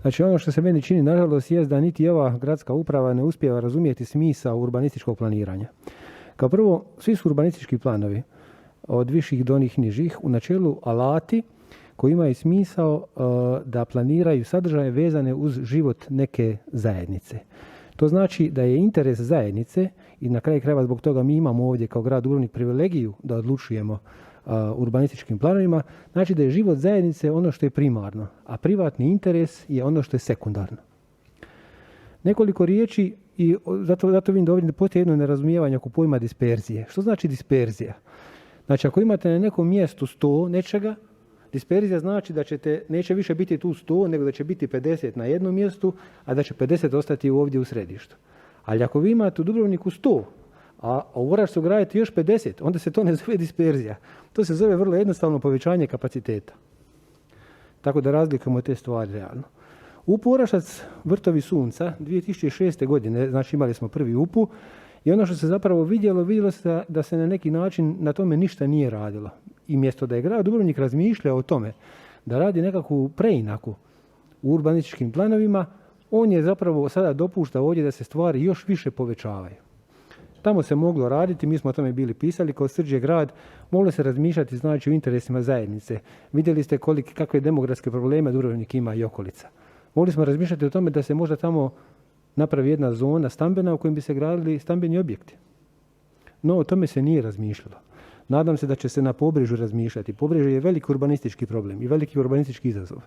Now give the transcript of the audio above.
Znači ono što se meni čini nažalost jest da niti ova gradska uprava ne uspijeva razumjeti smisao urbanističkog planiranja. Kao prvo, svi su urbanistički planovi, od viših do onih nižih, u načelu alati koji imaju smisao da planiraju sadržaje vezane uz život neke zajednice. To znači da je interes zajednice, i na kraju krajeva zbog toga mi imamo ovdje kao grad Dubrovnik privilegiju da odlučujemo urbanističkim planovima, znači da je život zajednice ono što je primarno, a privatni interes je ono što je sekundarno. Nekoliko riječi, i zato vidim da ovdje postoji jedno nerazumijevanje oko pojma disperzije. Što znači disperzija? Znači ako imate na nekom mjestu 100 nečega, disperzija znači da neće više biti tu 100, nego da će biti 50 na jednom mjestu, a da će 50 ostati ovdje u središtu. Ali ako vi imate u Dubrovniku 100, a u Orašcu gradite još 50, onda se to ne zove disperzija. To se zove vrlo jednostavno povećanje kapaciteta. Tako da razlikujemo te stvari realno. UPU Orašac Vrtovi sunca 2006. godine, znači imali smo prvi UPU, i ono što se zapravo vidjelo se da se na neki način na tome ništa nije radilo. I mjesto da je grad Dubrovnik razmišljao o tome da radi nekakvu preinaku u urbanističkim planovima, on je zapravo sada dopušta ovdje da se stvari još više povećavaju. Tamo se moglo raditi, mi smo o tome bili pisali, kao Srđe grad, moglo se razmišljati znači o interesima zajednice. Vidjeli ste kakve demografske probleme Dubrovnik ima i okolica. Mogli smo razmišljati o tome da se možda tamo napravi jedna zona stambena u kojoj bi se gradili stambeni objekti. No, o tome se nije razmišljalo. Nadam se da će se na Pobrežju razmišljati. Pobrežje je veliki urbanistički problem i veliki urbanistički izazov.